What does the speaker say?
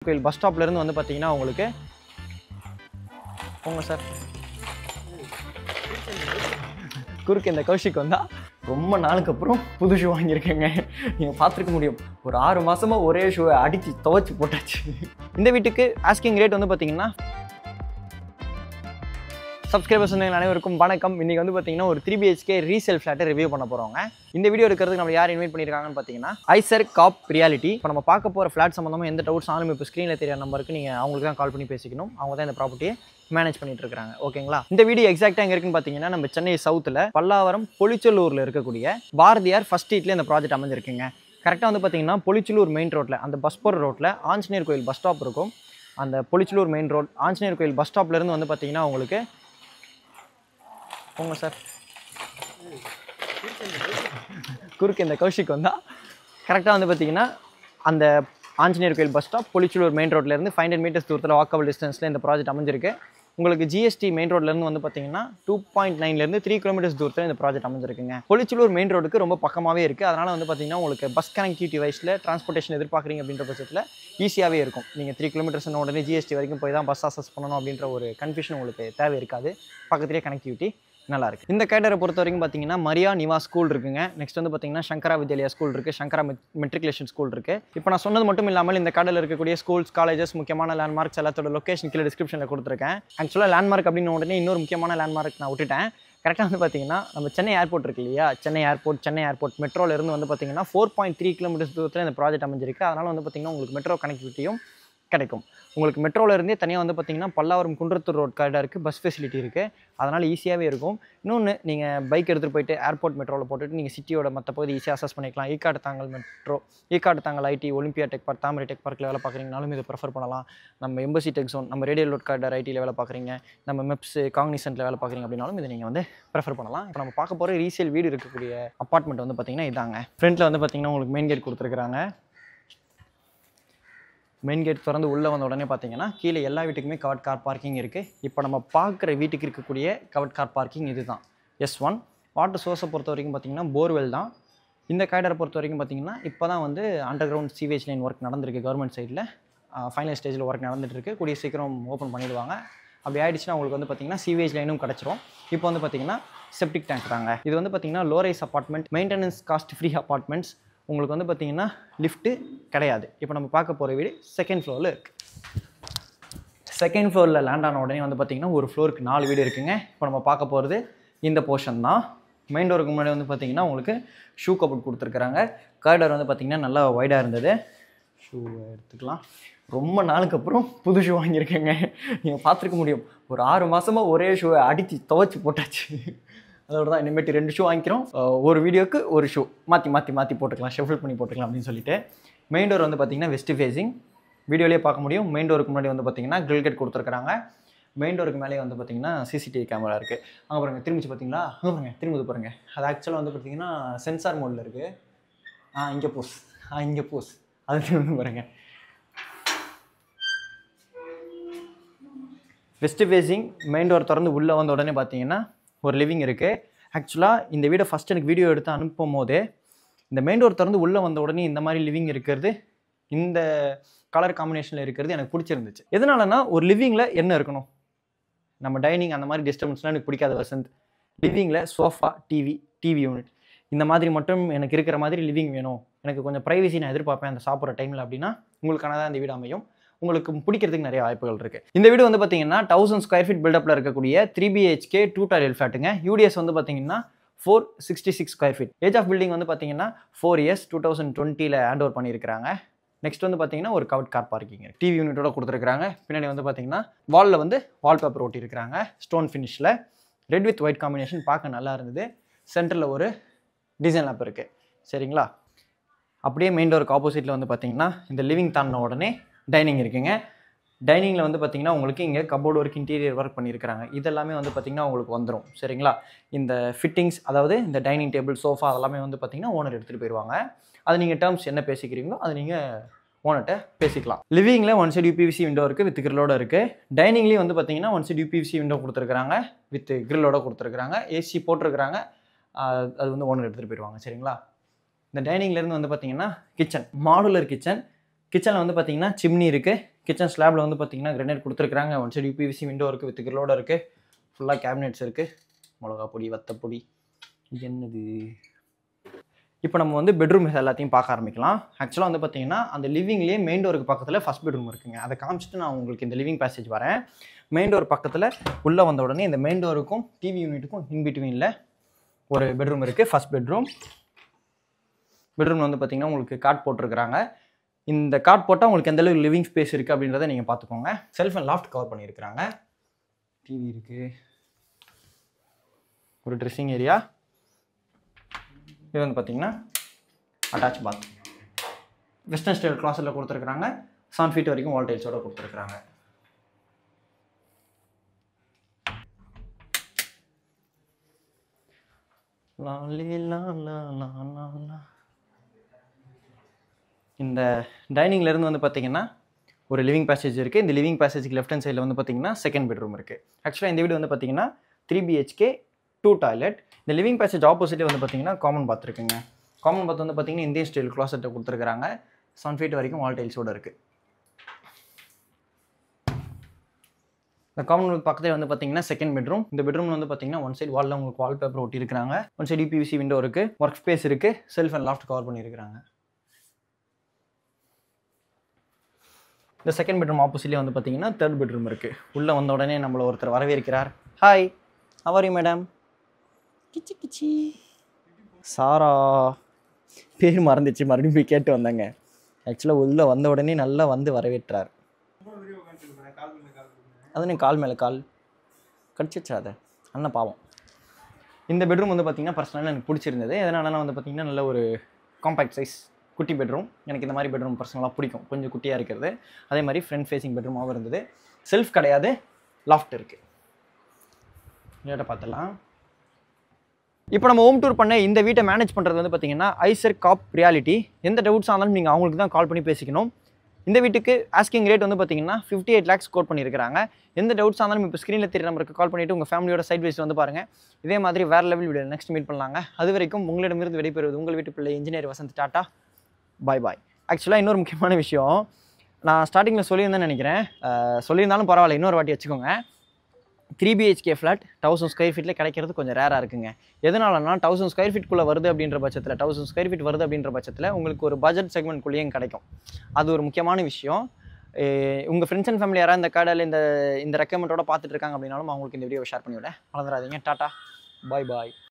கோயில் பஸ் ஸ்டாப்ல இருந்து வந்து பாத்தீங்கன்னா உங்களுக்கு போங்க சார் குறுக்கு இந்த கௌஷிக் வந்தா ரொம்ப நாளுக்கு அப்புறம் புது ஷூ வாங்கியிருக்கேங்க. நீங்கள் பார்த்துருக்க முடியும், ஒரு 6 மாசமா ஒரே ஷூவை அடித்து துவைச்சி போட்டாச்சு. இந்த வீட்டுக்கு ஆஸ்கிங் ரேட் வந்து பார்த்தீங்கன்னா சப்ஸ்கிரைபர்ஸ் அனைவருக்கும் வணக்கம். இன்றைக்கி வந்து பார்த்தீங்கன்னா ஒரு 3 BHK ரீசேல் ஃப்ளாட்டை ரிவ்யூ பண்ண போகிறோங்க. இந்த வீடியோ எடுக்கிறதுக்கு நம்ம யார் இன்வைட் பண்ணியிருக்காங்கன்னு பார்த்தீங்கன்னா ஐசர் காப் ரியாலிட்டி. இப்போ நம்ம பார்க்க போகிற ஃப்ளாட் சம்மந்தமாக எந்த டவுட்ஸ் ஆனாலும் இப்போ ஸ்க்ரீனில் தெரிய நம்பருக்கு நீங்கள் அவங்களுக்கு தான் கால் பண்ணி பேசிக்கணும். அவங்க தான் இந்த ப்ராப்பர்ட்டியை மேனேஜ் பண்ணிட்டு இருக்காங்க. ஓகேங்களா? இந்த வீடியோ எக்ஸாக்டாக எங்கே இருக்குன்னு பார்த்தீங்கன்னா நம்ம சென்னை சவுத்தில் பல்லாவரம் பொலிச்சலூரில் இருக்கக்கூடிய பாரதியார் ஃபர்ஸ்ட் ஸ்ட்ரீட்ல இந்த ப்ராஜெக்ட் அமைஞ்சிருக்குங்க. கரெக்டாக வந்து பார்த்தீங்கன்னா பொலிச்சலூர் மெயின் ரோட்டில் அந்த பஸ் போகிற ரோட்டில் ஆஞ்சநேயர் கோயில் பஸ் ஸ்டாப் இருக்கும். அந்த பொலிச்சலூர் மெயின் ரோட் ஆஞ்சநேயர் கோயில் பஸ் ஸ்டாப்லேருந்து வந்து பார்த்தீங்கன்னா உங்களுக்கு போங்க சார் குறுக்கு இந்த கௌஷிக் வந்தால் கரெக்டாக வந்து பார்த்தீங்கன்னா அந்த ஆஞ்சநேயர் கோயில் பஸ் ஸ்டாப் பொலிச்சலூர் மெயின் ரோட்லேருந்து 500 மீட்டர்ஸ் தூரத்தில் வாக்கபிள் டிஸ்டன்ஸில் இந்த ப்ராஜெக்ட் அமைஞ்சிருக்கு. உங்களுக்கு GST மெயின் ரோட்லேருந்து வந்து பார்த்தீங்கன்னா 2.9லேருந்து 3 கிலோமீட்டர்ஸ் தூரத்தில் இந்த ப்ராஜெக்ட் அமைஞ்சிருக்குங்க. பொலிச்சலூர் மெயின் ரோடுக்கு ரொம்ப பக்கமாகவே இருக்குது. அதனால் வந்து பார்த்தீங்கன்னா உங்களுக்கு பஸ் கனெக்டிவிட்டி வைஸில் டிரான்ஸ்போர்ட்டேஷன் எதிர்பார்க்குறீங்க அப்படின்ற பட்சத்தில் ஈஸியாகவே இருக்கும். நீங்கள் 3 கிலோமீட்டர்ஸ் உடனே GST வரைக்கும் போய் தான் பஸ் அசஸ் பண்ணணும் அப்படின்ற ஒரு கன்ஃபியூஷன் உங்களுக்கு தேவை இருக்காது. பக்கத்துலேயே கனெக்டிவிட்டி நல்லா இருக்குது. இந்த கேடரை பொறுத்த வரைக்கும் பார்த்தீங்கன்னா மரியா நிவாஸ் ஸ்கூல் இருக்குங்க. நெக்ஸ்ட் வந்து பார்த்தீங்கன்னா சங்கரா வித்யாலயா ஸ்கூல் இருக்குது, சங்கரா மெட்ரிகுலேஷன் ஸ்கூல் இருக்குது. இப்போ நான் சொன்னது மட்டும் இல்லாமல் இந்த கேடரில் இருக்கக்கூடிய ஸ்கூல்ஸ், காலேஜஸ், முக்கியமான லேண்ட்மார்க்ஸ் எல்லாத்தோட லொக்கேஷன் கீழே டிஸ்கிரிப்ஷனில் கொடுத்துருக்கேன். ஆக்சுவலாக லேண்ட்மார்க் அப்படின்னு உடனே இன்னொரு முக்கியமான லேண்ட்மார்க் நான் விட்டுட்டேன். கரெக்டாக வந்து பார்த்தீங்கன்னா நம்ம சென்னை ஏர்போர்ட் இருக்கு இல்லையா, சென்னை ஏர்போர்ட் மெட்ரோலேருந்து வந்து பார்த்தீங்கன்னா 4.3 கிலோமீட்டர்ஸ் தூரத்தில் இந்த ப்ராஜெக்ட் அமைஞ்சிருக்கு. அதனால் வந்து பார்த்தீங்கன்னா உங்களுக்கு மெட்ரோ கனெக்டிவிட்டியும் கிடைக்கும். உங்களுக்கு மெட்ரோலேருந்தே தனியாக வந்து பார்த்தீங்கன்னா பல்லாவரம் குன்றத்தூர் ரோட் கார்டாக பஸ் ஃபெசிலிட்டி இருக்குது. அதனால் ஈஸியாகவே இருக்கும். இன்னொன்று, நீங்கள் பைக் எடுத்துகிட்டு போயிட்டு ஏர்போர்ட் மெட்ரோவில் போட்டுட்டு நீங்கள் சிட்டியோட மற்ற பகுதி ஈஸியாக அசஸ் பண்ணிக்கலாம். Ekkattuthangal metro, Ekkattuthangal IT, Olympia tech park, Thamarai tech பார்க்கில் வேலை பார்க்குறீங்கனாலும் இதை ப்ரிஃபர் பண்ணலாம். நம்ம எம்பசி டெக் ஜோன், நம்ம ரேடியல் ரோட் கார்டர் ITயில் வேலை பார்க்குறீங்க, நம்ம மெப்ஸ் காக்னிசன்ட்டில் வேலை பார்க்குறீங்க அப்படின்னாலும் இதை நீங்கள் வந்து ப்ரிஃபர் பண்ணலாம். இப்போ நம்ம பார்க்க போகிற ரீசேல் வீடு இருக்கக்கூடிய அப்பார்ட்மெண்ட் வந்து பார்த்தீங்கன்னா இதாங்க. ஃப்ரண்ட்டில் வந்து பார்த்தீங்கன்னா உங்களுக்கு மெயின் கேட் கொடுத்துருக்குறாங்க. மெயின் கேட் திறந்து உள்ளே வந்த உடனே பார்த்தீங்கன்னா கீழே எல்லா வீட்டுக்குமே கவர்ட் கார் பார்க்கிங் இருக்குது. இப்போ நம்ம பார்க்குற வீட்டுக்கு இருக்கக்கூடிய கவர்ட் கார் பார்க்கிங் இது தான் S1. வாட்டர் சோர்ஸை பொறுத்த வரைக்கும் பார்த்தீங்கன்னா போர்வெல் தான். இந்த கேடரை பொறுத்த வரைக்கும் பார்த்தீங்கன்னா இப்போ தான் வந்து under ground sewage line work நடந்திருக்கு. கவர்மெண்ட் சைடில் ஃபைனல் ஸ்டேஜில் ஒர்க் நடந்துகிட்ருக்கு. கூடிய சீக்கிரம் ஓப்பன் பண்ணிடுவாங்க. அப்படி ஆகிடுச்சுன்னா உங்களுக்கு வந்து பார்த்தீங்கன்னா சீவேஜ் லைனும் கிடச்சிரும். இப்போ வந்து பார்த்தீங்கன்னா செப்டிக் டேங்க் தாங்க. இது வந்து பார்த்தீங்கன்னா low rise apartment, maintenance cost free apartments. உங்களுக்கு வந்து பார்த்தீங்கன்னா லிஃப்ட்டு கிடையாது. இப்போ நம்ம பார்க்க போகிற வீடு செகண்ட் ஃப்ளோரில் இருக்குது. செகண்ட் ஃப்ளோரில் லேண்ட் ஆன உடனே வந்து பார்த்தீங்கன்னா ஒரு ஃப்ளோருக்கு 4 வீடு இருக்குங்க. இப்போ நம்ம பார்க்க போகிறது இந்த போர்ஷன் தான். மெயின் டோருக்கு முன்னாடி வந்து பார்த்தீங்கன்னா உங்களுக்கு ஷூ கபோர்ட் கொடுத்துருக்குறாங்க. காரிடார் வந்து பார்த்தீங்கன்னா நல்லா வைடாக இருந்தது. ஷூ எடுத்துக்கலாம். ரொம்ப நாளுக்கு அப்புறம் புது ஷூ வாங்கியிருக்கேங்க. நீங்கள் பார்த்துருக்க முடியும், ஒரு 6 மாதமா ஒரே ஷூவை அடித்து துவைச்சி போட்டாச்சு. அதோட தான் இனிமேட்டு 2 ஷூ வாங்கிக்கிறோம். ஒரு வீடியோக்கு ஒரு ஷூ மாற்றி போட்டுக்கலாம், ஷஃபில் பண்ணி போட்டுக்கலாம் அப்படின்னு சொல்லிட்டு. மெயின் டோர் வந்து பார்த்தீங்கன்னா வெஸ்ட் ஃபேஸிங். வீடியோலேயே பார்க்க முடியும். மெயின் டோருக்கு முன்னாடி வந்து பார்த்தீங்கன்னா கிரில் கேட் கொடுத்துருக்காங்க. மெயின் டோருக்கு மேலே வந்து பார்த்தீங்கன்னா CCTV கேமரா இருக்குது. அங்கே பாருங்கள், திரும்பிச்சு பார்த்தீங்களா? அங்கே பாருங்கள், திரும்பி பாருங்கள். அது ஆக்சுவலாக வந்து பார்த்தீங்கன்னா சென்சார் மோடில் இருக்குது. இங்கே போஸ் அது திரும்பி பாருங்கள். West facing. மெயின் டோர் திறந்து உள்ளே வந்த உடனே பார்த்தீங்கன்னா ஒரு லிவிங் இருக்குது. ஆக்சுவலாக இந்த வீடை ஃபஸ்ட் எனக்கு வீடியோ எடுத்து அனுப்பும் போதே இந்த மெயின் டோர் திறந்து உள்ளே வந்த உடனே இந்த மாதிரி லிவிங் இருக்கிறது, இந்த கலர் காம்பினேஷனில் இருக்கிறது எனக்கு பிடிச்சிருந்துச்சு. எதனாலனா ஒரு லிவிங்கில் என்ன இருக்கணும், நம்ம டைனிங் அந்த மாதிரி டிஸ்டர்பன்ஸ்லாம் எனக்கு பிடிக்காத வசந்த். லிவிங்கில் சோஃபா, டிவி யூனிட் இந்த மாதிரி மட்டும் எனக்கு இருக்கிற மாதிரி லிவிங் வேணும். எனக்கு கொஞ்சம் ப்ரைவசி நான் எதிர்பார்ப்பேன் அந்த சாப்பிட்ற டைமில் அப்படின்னா உங்களுக்கான தான் இந்த வீடு அமையும். உங்களுக்கு பிடிக்கிறதுக்கு நிறைய வாய்ப்புகள் இருக்குது. இந்த வீடு வந்து பார்த்தீங்கன்னா 1000 ஸ்கொயர் ஃபீட் பில்டப்பில் இருக்கக்கூடிய 3 BHK 2 டாய்லெட் ஃப்ளாட்டுங்க. UDS வந்து பார்த்தீங்கன்னா 466 square feet. Age of building வந்து பார்த்தீங்கன்னா 4 years 2020ல் ஹேண்ட் ஓவர் பண்ணியிருக்காங்க. நெக்ஸ்ட் வந்து பார்த்தீங்கன்னா ஒரு கவர்ட் கார் பார்க்கிங் டிவி யூனிட்டோட கொடுத்துருக்காங்க. பின்னாடி வந்து பார்த்தீங்கன்னா வாலில் வந்து வால்பேப்பர் ஒட்டியிருக்காங்க ஸ்டோன் ஃபினிஷில். ரெட் வித் ஒயிட் காம்பினேஷன் பார்க்க நல்லா இருந்தது. சென்டரில் ஒரு டிசைன் லேப் இருக்குது. சரிங்களா? அப்படியே மெயின் டோருக்கு ஆப்போசிட்டில் வந்து பார்த்தீங்கன்னா இந்த லிவிங் தாண்டின உடனே டைனிங் இருக்குங்க. டைனிங்கில் வந்து பார்த்தீங்கன்னா உங்களுக்கு இங்கே கபோர்டு ஒர்க், இன்டீரியர் ஒர்க் பண்ணியிருக்கிறாங்க. இதெல்லாமே வந்து பார்த்தீங்கன்னா உங்களுக்கு வந்துடும். சரிங்களா? இந்த ஃபிட்டிங்ஸ், அதாவது இந்த டைனிங் டேபிள், சோஃபா அதெல்லாமே வந்து பார்த்தீங்கன்னா ஓனர் எடுத்துகிட்டு போயிடுவாங்க. அது நீங்கள் டேர்ம்ஸ் என்ன பேசிக்கிறீங்களோ அது நீங்கள் ஓனர்கிட்ட பேசிக்கலாம். லிவிங்கில் 1 சைடு UPVC விண்டோ இருக்குது, வித் கிரில்லோட இருக்குது. டைனிங்லேயும் வந்து பார்த்தீங்கன்னா 1 சைடு UPVC விண்டோ கொடுத்துருக்காங்க, வித் கிரில்லோட கொடுத்துருக்காங்க. AC போட்டிருக்கிறாங்க. அது வந்து ஓனர் எடுத்துகிட்டு போயிடுவாங்க. சரிங்களா? இந்த டைனிங்லேருந்து வந்து பார்த்தீங்கன்னா கிச்சன், மாடுலர் கிச்சன், கிச்சனில் வந்து பார்த்தீங்கன்னா சிம்னி இருக்குது. கிச்சன் ஸ்லாபில் வந்து பார்த்தீங்கன்னா கிரனைட் கொடுத்துருக்காங்க. ஒன் சைடு யூபிவிசி விண்டோ இருக்குது, வித் கிரிலோட இருக்குது. ஃபுல்லாக கேபினெட்ஸ் இருக்குது. மிளகா பொடி, வத்தப்பொடி. இது என்னது? இப்போ நம்ம வந்து பெட்ரூம் எல்லாத்தையும் பார்க்க ஆரம்பிக்கலாம். ஆக்சுவலாக வந்து பார்த்தீங்கன்னா அந்த லிவிங்லேயே மெயின் டோருக்கு பக்கத்தில் ஃபஸ்ட் பெட்ரூம் இருக்குங்க. அதை காமிச்சிட்டு நான் உங்களுக்கு இந்த லிவிங் பேசேஜ் வரேன். மெயின் டோர் பக்கத்தில் உள்ளே வந்த உடனே இந்த மெயின் டோருக்கும் டிவி யூனிட்டுக்கும் இன்பிட்வீனில் ஒரு பெட்ரூம் இருக்குது. First bedroom. பெட்ரூமில் வந்து பார்த்தீங்கன்னா உங்களுக்கு காட் போட்டிருக்கிறாங்க. இந்த காட் போட்டால் உங்களுக்கு எந்த அளவுக்கு லிவிங் ஸ்பேஸ் இருக்குது அப்படின்றத நீங்கள் பார்த்துக்கோங்க. செல்ஃப் அண்ட் லாஃப்ட் கவர் பண்ணியிருக்கிறாங்க. டிவி இருக்குது. ஒரு ட்ரெஸ்ஸிங் ஏரியா. இது வந்து பார்த்தீங்கன்னா அட்டாச் பாத். வெஸ்டர்ன் ஸ்டைல் கிளாஸில் கொடுத்துருக்குறாங்க. 7 feet வரைக்கும் வால் டைல்ஸோடு கொடுத்துருக்குறாங்க. இந்த டைனிங்லேருந்து வந்து பார்த்தீங்கன்னா ஒரு லிவிங் பேசேஜ் இருக்குது. இந்த லிவிங் பேசேஜுக்கு லெஃப்ட் ஹேண்ட் சைடில் வந்து பார்த்தீங்கன்னா செகண்ட் பெட்ரூம் இருக்குது. ஆக்சுவலாக இந்த வீடு வந்து பார்த்தீங்கன்னா 3 BHK 2 டாய்லெட். இந்த லிவிங் பேசேஜ் ஆப்போசிட்டே வந்து பார்த்தீங்கன்னா காமன் பாத் இருக்குங்க. காமன் பாத் வந்து பார்த்தீங்கன்னா இந்தியன் ஸ்டைல் கிளாசெட்டை கொடுத்துருக்காங்க. 7 feet வரைக்கும் வால் டைல்ஸோடு இருக்குது. இந்த காமன் பாத் பக்கத்தில் வந்து பார்த்தீங்கன்னா செகண்ட் பெட்ரூம். இந்த பெட்ரூம் வந்து பார்த்தீங்கன்னா ஒன் சைடு வாலில் உங்களுக்கு வால் பேப்பர் ஒட்டி இருக்கிறாங்க. ஒன் சைடு யூபிவிசி விண்டோ இருக்குது. ஒர்க் ஸ்பேஸ் இருக்குது. செல்ஃப் அண்ட் லாஃப்ட் கவர் பண்ணியிருக்கிறாங்க. இந்த செகண்ட் பெட்ரூம் ஆப்போசிட்லேயே வந்து பார்த்தீங்கன்னா தேர்ட் பெட்ரூம் இருக்குது. உள்ளே வந்த உடனே நம்மளை ஒருத்தர் வரவேற்கிறார். Hi, how are you madam? கிச்சி கிச்சி. சாரா பேர் மறந்துச்சு, மறுபடியும் போய் கேட்டு வந்தாங்க. ஆக்சுவலாக உள்ளே வந்த உடனே நல்லா வந்து வரவேற்றார். அதுன்னு கால் மேலே கால் கடிச்சிச்சா அதை அண்ணன் பாவம். இந்த பெட்ரூம் வந்து பார்த்தீங்கன்னா பர்சனலாக எனக்கு பிடிச்சிருந்தது. எதனாலனா வந்து பார்த்தீங்கன்னா நல்ல ஒரு காம்பேக்ட் சைஸ் குட்டி பெட்ரூம். எனக்கு இந்த மாதிரி பெட்ரூம் பர்சனலாக பிடிக்கும், கொஞ்சம் குட்டியாக இருக்கிறது. அதே மாதிரி ஃப்ரண்ட் ஃபேஸிங் பெட்ரூமாகவும் இருந்தது. செல்ஃப் கிடையாது, லாஃப்ட் இருக்குது. வீட்டை பார்த்துலாம். இப்போ நம்ம ஹோம் டூர் பண்ண இந்த வீட்டை மேனேஜ் பண்ணுறது வந்து பார்த்தீங்கன்னா ஐசர் காப் ரியாலிட்டி. எந்த டவுட்ஸாக இருந்தாலும் நீங்கள் அவங்களுக்கு தான் கால் பண்ணி பேசிக்கணும். இந்த வீட்டுக்கு ஆஸ்கிங் ரேட் வந்து பார்த்தீங்கன்னா 58 lakhs கோட் பண்ணியிருக்காங்க. எந்த டவுட்ஸாக இருந்தாலும் இப்போ ஸ்க்ரீனில் தெரிய நம்பருக்கு கால் பண்ணிவிட்டு உங்கள் ஃபேமிலியோட சைட் வைஸ் வந்து பாருங்கள். இதே மாதிரி வேறு லெவல் வீடியோ நெக்ஸ்ட் மீட் பண்ணலாங்க. அது வரைக்கும் உங்களிடமிருந்து விடைபெறுவது உங்கள் வீட்டு பிள்ளை இன்ஜினியர் வசந்த். டாட்டா, பாய் பாய். ஆக்சுவலாக இன்னொரு முக்கியமான விஷயம் நான் ஸ்டார்டிங்கில் சொல்லியிருந்தேன்னு நினைக்கிறேன். சொல்லியிருந்தாலும் பரவாயில்ல, இன்னொரு வாட்டி வச்சுக்கோங்க. 3 BHK ஃப்ளாட் 1000 square feet கிடைக்கிறது கொஞ்சம் ரேராக இருக்குங்க. எதனாலனா 1000 square feet வருது அப்படின்ற பட்சத்தில் 1000 square feet வருது அப்படின்ற பட்சத்தில் உங்களுக்கு ஒரு பட்ஜெட் செக்மெண்ட்குள்ளேயும் கிடைக்கும். அது ஒரு முக்கியமான விஷயம். உங்கள் ஃப்ரெண்ட்ஸ் அண்ட் ஃபேமிலி யாராவது இந்த கடையில் இந்த ரெக்கமெண்டோட பார்த்துட்டு இருக்காங்க அப்படின்னாலும் அவங்களுக்கு இந்த வீடியோவை ஷேர் பண்ணிவிட மறந்துடாதீங்க. டாட்டா, பாய் பாய்.